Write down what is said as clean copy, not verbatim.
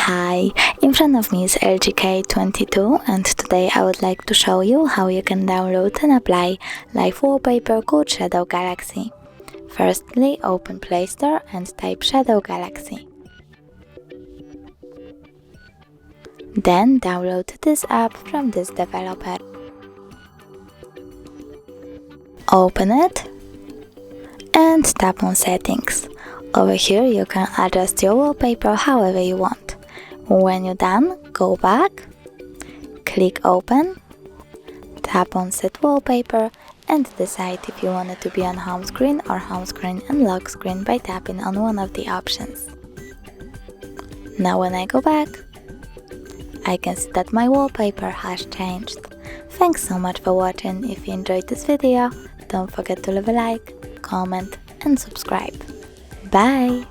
Hi, in front of me is LG K22 and today I would like to show you how you can download and apply live wallpaper called Shadow Galaxy. Firstly, open Play Store and type Shadow Galaxy. Then download this app from this developer. Open it and tap on Settings. Over here you can adjust your wallpaper however you want. When you're done, go back, click Open, tap on Set Wallpaper and decide if you want it to be on home screen or home screen and lock screen by tapping on one of the options. Now when I go back, I can see that my wallpaper has changed. Thanks so much for watching. If you enjoyed this video, don't forget to leave a like, comment and subscribe. Bye!